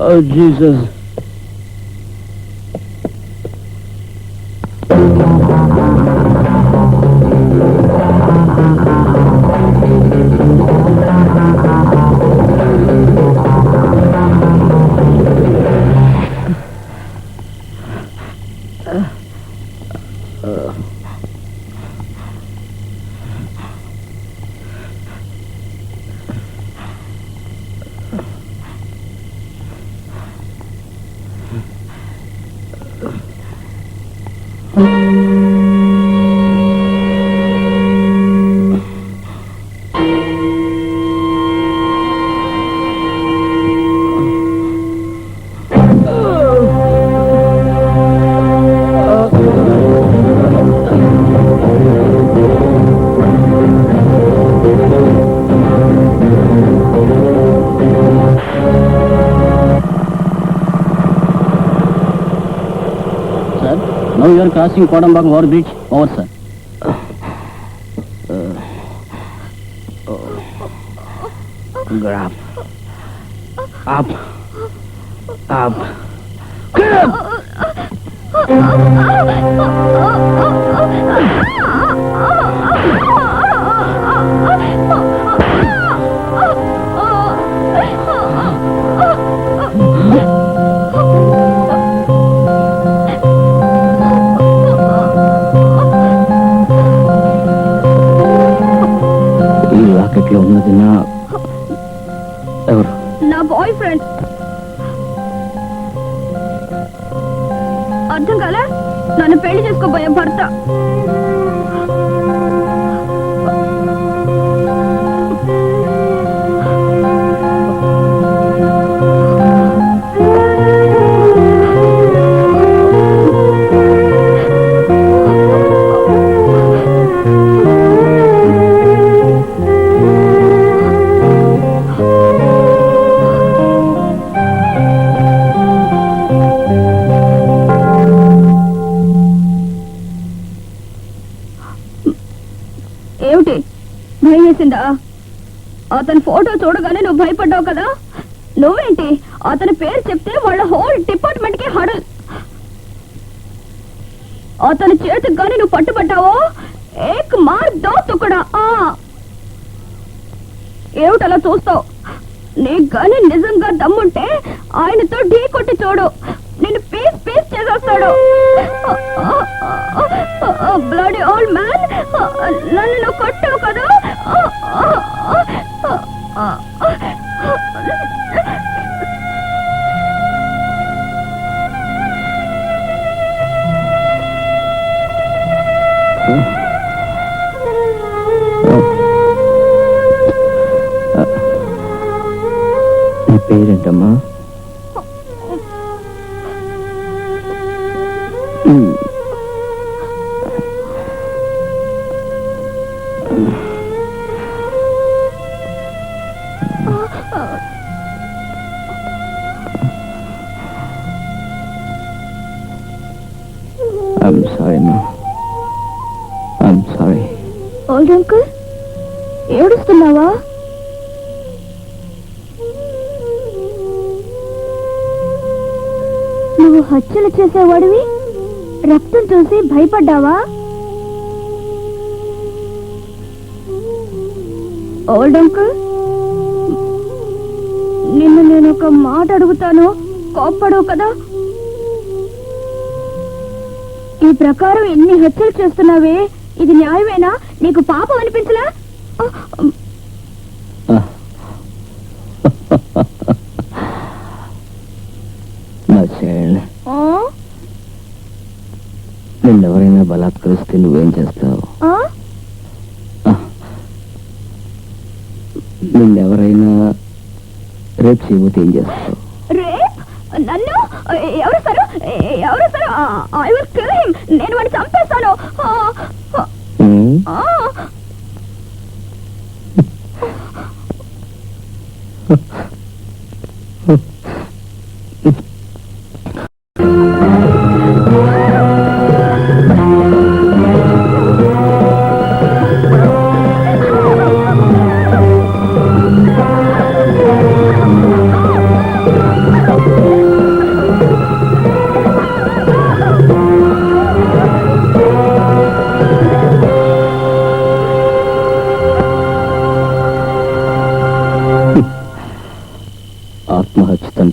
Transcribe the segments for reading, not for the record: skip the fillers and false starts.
Oh, Jesus. Now you are crossing Kodambaka over bridge. Over, sir. Grab. Up. Up. Grab! రాకెట్లో ఉన్నది ఎవరు? నా boy friend. అర్థం కాలే? నన్ను పెళ్లి చేసుకోబోయే భర్త. ఏమిటి భయం వేసిందా? అతని ఫోటో చూడగానే నువ్వు భయపడ్డావు కదా. నువ్వేంటి అతని పేరు చెప్తే వాళ్ళ హోల్ డిపార్ట్మెంట్ కి హడల్. అతని చేతికి గానీ నువ్వు పట్టుబట్టావో ఏక్ మార్ దో తుకడా. ఏమిటలా చూస్తావు? నీకు గానీ నిజంగా దమ్ముంటే ఆయనతో ఢీ కొట్టి చూడు. నిన్ను పీస్ పీస్ చేసేస్తాడు. బ్లడీ ఓల్డ్ మ్యాన్, నన్ను నువ్వు కొట్టావు కదా. నీ పేరేంటమ్మా? I'm sorry, ma. I'm sorry. Old uncle, ఏడుస్తున్నావా? నువ్వు హత్యలు చేసేవాడివి, రక్తం చూసి భయపడ్డావా? ఓల్డ్ అంకుల్, నిన్ను నేను ఒక మాట అడుగుతాను, కోప్పడవు కదా? ఈ ప్రకారం ఎన్ని హత్యలు చేస్తున్నావే, ఇది న్యాయమేనా? నీకు పాపం అనిపించలా? నిన్నెవరైనా బలాత్కరిస్తే నువ్వేం చేస్తావు? నిన్నెవరైనా రేపు చేయబోతే ఏం చేస్తావు? నన్ను ఎవరు సారు? ఎవరు sir? I will kill him. నేను వాడిని చంపేస్తాను.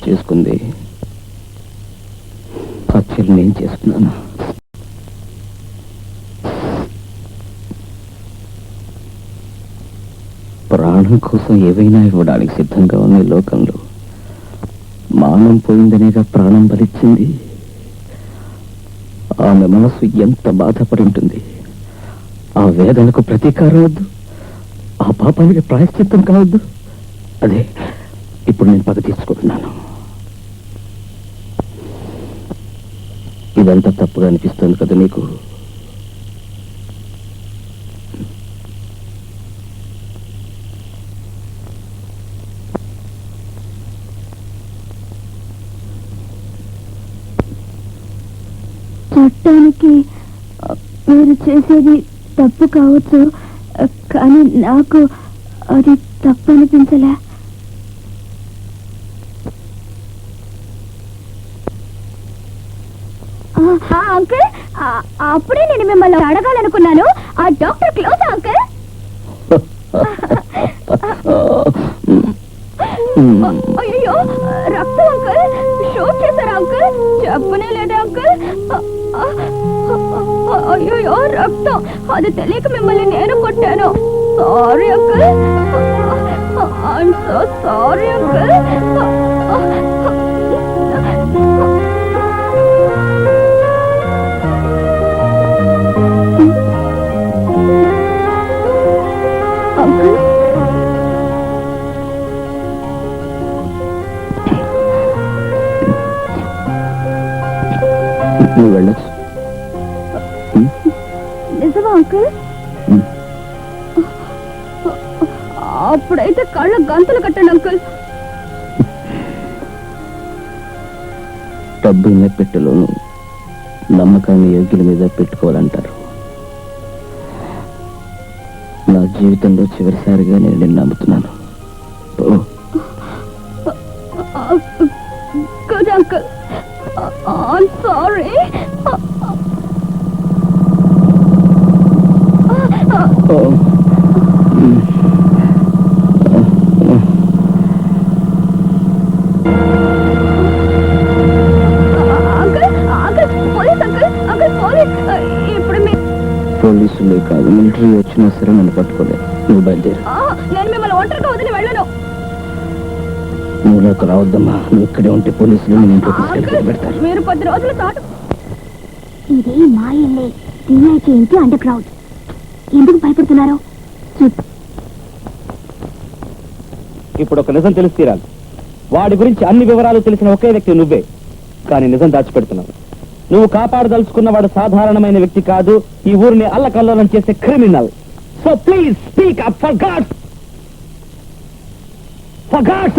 చేసుకుంది, ఆ చెల్లి నేను చేసుకున్నాను. ప్రాణం కోసం ఏవైనా ఇవ్వడానికి సిద్ధంగా ఉన్న ఈ లోకంలో మానం పోయిందనేగా ప్రాణం బలిచ్చింది. ఆమె మనసు ఎంత బాధపడి ఉంటుంది. ఆ వేదనకు ప్రతీకారం వద్దు, ఆ పాపానికి ప్రాయశ్చిత్తం కావద్దు. అదే ఇప్పుడు నేను పగ తీసుకుంటున్నాను. ఇదంతా తప్పుగా అనిపిస్తుంది కదా నీకు? చట్టానికి మీరు చేసేది తప్పు కావచ్చు, కానీ నాకు అది తప్పు అనిపించలే. అంకుల్, అప్పుడే నేను మిమ్మల్ని అడగాలనుకున్నాను. ఆ డాక్టర్ క్లోజ్ అంకుల్. అయ్యో, రక్తం అంకుల్. షూట్ చేశారా అంకుల్? చెప్పనే లేదా అంకుల్? అయ్యో, రక్తం. అది తెలియక మిమ్మల్ని నేను కొట్టాను. Sorry uncle. I'm so sorry uncle. Uncle, నువ్వు వెళ్ళచ్చు. నిజమా అంకుల్? అప్పుడైతే కళ్ళ గంతులు కట్టండి అంకుల్. డబ్బు ఇన్న పెట్టెలోను నమ్మకాన్ని యోగ్యుల మీద పెట్టుకోవాలంటారు. నా జీవితంలో చివరిసారిగా నేను నిన్ను నమ్ముతున్నాను. Good uncle. I'm sorry. పోలీసులే కాదు, మిలిటరీ వచ్చినా సరే నన్ను పట్టుకోలేదు. నువ్వు బయలుదేరు. నేను మిమ్మల్ని ఒంటరిగా వదిలి వెళ్ళను. నువ్వు నాకు రావద్దమ్మా. నువ్వు ఇక్కడే ఉంటే పోలీసులు నేను ఇంట్లో తీసుకెళ్ళి పెడతారు. మీరు 10 రోజుల తాటు. ఇది మా ఇల్లే, వినాయక ఇంటి అండర్ గ్రౌండ్. ఎందుకు భయపడుతున్నారు? ఇప్పుడు ఒక నిజం తెలిసి తీరాలి. వాడి గురించి అన్ని వివరాలు తెలిసిన ఒకే వ్యక్తి నువ్వే. కానీ నిజం దాచిపెడుతున్నావు. నువ్వు కాపాడదలుచుకున్న వాడు సాధారణమైన వ్యక్తి కాదు, ఈ ఊరిని అల్లకల్లోలం చేసే criminal. So please speak up, for God's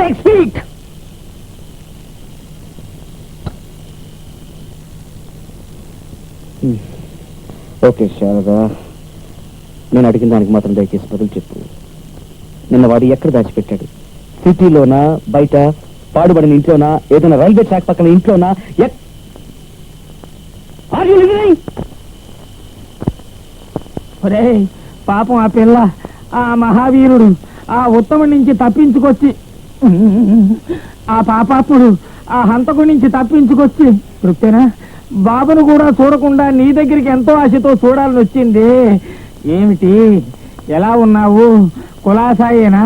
sake speak. Okay Sharada, నేను అడిగిన దానికి మాత్రం దయచేసి బదులు చెప్పు. నిన్న వాడు ఎక్కడ దాచిపెట్టాడు? సిటీలోనా, బయట, పాడుబడిన ఇంట్లోనా, ఏదైనా రైల్వే ట్రాక్ పక్కన ఇంట్లోనా? పాపం ఆ పిల్ల, ఆ మహావీరుడు ఆ ఉత్తముడి నుంచి తప్పించుకొచ్చి, ఆ పాపాత్ముడు ఆ హంతకుడి నుంచి తప్పించుకొచ్చి, తృప్తేనా? బాబును కూడా చూడకుండా నీ దగ్గరికి ఎంతో ఆశతో చూడాలని వచ్చింది. ఏమిటి, ఎలా ఉన్నావు? కులాసాయేనా?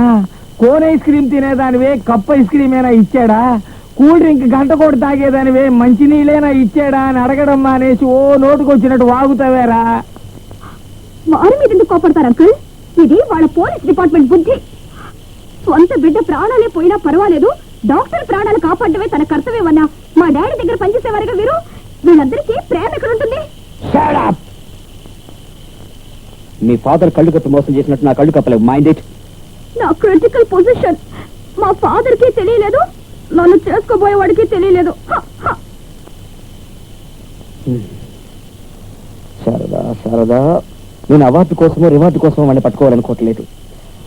కోన్ ఐస్ క్రీమ్ తినేదానివే కప్ ఐస్ క్రీమ్ ఏనా ఇచ్చాడా? కూల్ డ్రింక్ గంట కోటి తాగేదానివే మంచినీళ్ళేనా ఇచ్చాడా అని అడగడం మానేసి ఓ నోటుకొచ్చినట్టు వాగుతావేరా? వారి మీద ఎందుకు కోపడతారు అంకుల్? ఇది వాళ్ళ పోలీస్ డిపార్ట్మెంట్ బుద్ధి. సొంత బిడ్డ ప్రాణాలే పోయినా పర్వాలేదు, డాక్టర్ ప్రాణాలు కాపాడమే తన కర్తవ్యమన్నా మా డాడీ దగ్గర పనిచేసేవారుగా వీరు. వీళ్ళందరికీ ప్రేమ ఎక్కడ ఉంటుంది? మీ ఫాదర్ కళ్ళు కప్పి మోసం చేసినట్టు నా కళ్ళు కప్పలేవు. Mind it. నా క్రిటికల్ పొజిషన్ మా ఫాదర్ కి తెలియలేదు, నన్ను చేసుకోబోయేవాడికి తెలియలేదు. శారదా, శారదా, నేను అవార్డు కోసమో రివార్డు కోసమో వాడిని పట్టుకోవాలనుకోవట్లేదు.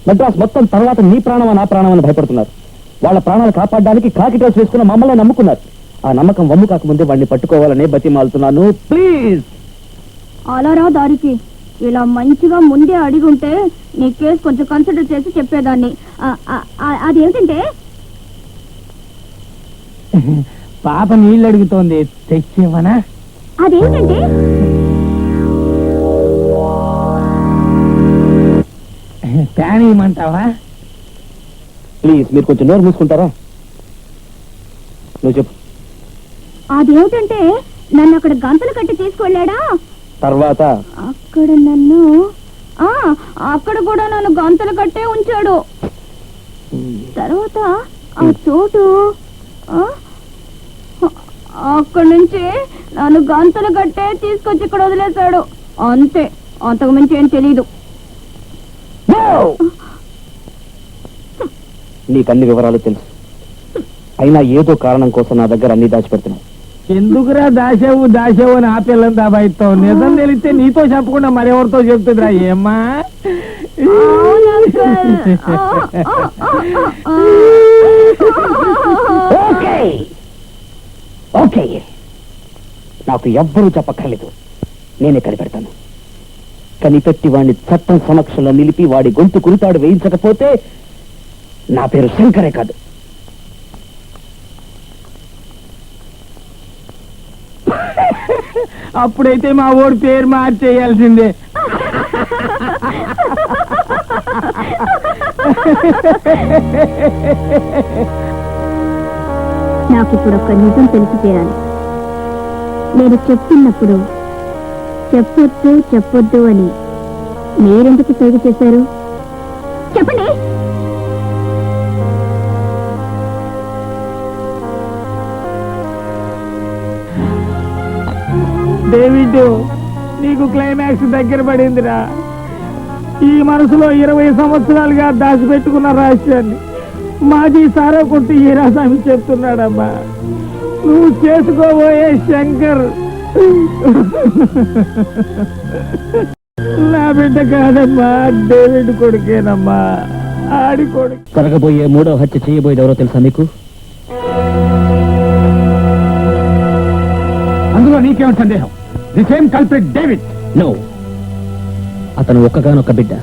మద్రాస్ మొత్తం తర్వాత నీ ప్రాణమా నా ప్రాణమని భయపడుతున్నారు. వాళ్ళ ప్రాణాలు కాపాడడానికి కాకిటోస్ వేసుకున్న మమ్మల్ని నమ్ముకున్నారు. ఆ నమ్మకం వమ్ము కాకముందే వాడిని పట్టుకోవాలనే బతిమాలుతున్నాను. ప్లీజ్. అలారా దారికి ఇలా మంచిగా ముందే అడిగుంటే నీ కేసు కొంచెం కన్సిడర్ చేసి చెప్పేదాన్ని. అదేమిటంటే పాప నీళ్ళు అడుగుతోంది, తెచ్చేవనా? అదేమిటంటే ప్యాన్ ఇవ్వమంటావా? ప్లీజ్ మీరు కొంచెం నోరు మూసుకుంటారా? నువ్వు చెప్పు. అదేమిటంటే నన్ను అక్కడ గంతలు కట్టి తీసుకెళ్ళాడా, తర్వాత అక్కడ నన్ను అక్కడ కూడా నన్ను గంతలు కట్టే ఉంచాడు. తర్వాత ఆ చోటు అక్కడి నుంచి నన్ను గంతలు కట్టే తీసుకొచ్చి ఇక్కడ వదిలేశాడు. అంతే, అంతకు మించి ఏం తెలీదు. నీకన్ని వివరాలు తెలుసు, అయినా ఏదో కారణం కోసం నా దగ్గర అన్ని దాచిపెడుతున్నావు. ఎందుకురా దాసేవు అని ఆ పిల్లని దాబాయిస్తావు? నిజం తెలిస్తే నీతో చెప్పకుండా మరెవరితో చెప్తుందిరా? ఏమ్మా ఓకే ఓకే, నాకు ఎవ్వరూ చెప్పక్కర్లేదు, నేనే కనిపెడతాను. కనిపెట్టి వాడిని చట్టం సమక్షంలో నిలిపి వాడి గొంతు కురితాడు వేయించకపోతే నా పేరు శంకరే కాదు. అప్పుడైతే మా ఓడి పేరు మార్చేయాల్సిందే. నాకు ఇప్పుడు ఒక నిజం తెలిసి తీరాలి. నేను చెప్తున్నప్పుడు చెప్పొద్దు అని మీరెందుకు సైగ చేశారు? చెప్పండి. డేవిడ్, నీకు క్లైమాక్స్ దగ్గర పడిందిరా. ఈ మనసులో 20 సంవత్సరాలుగా దాచిపెట్టుకున్న రహస్యాన్ని మాజీ సారా కొట్టి హీరాస్వామి చెప్తున్నాడమ్మా. నువ్వు చేసుకోబోయే శంకర్ నా బిడ్డ కాదమ్మా, డేవిడ్ కొడుకేనమ్మా, ఆడి కొడుకు. జరగబోయే 3వ హత్య చేయబోయేది ఎవరో తెలుసా మీకు? అందులో నీకేం సందేహం? The same culprit David. No, అతను ఒక్కగానొక్క బిడ్డ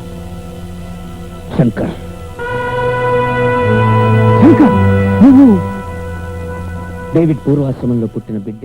శంకర్. శంకర్, నువ్వు డేవిడ్ పూర్వాశ్రమంలో పుట్టిన బిడ్డ.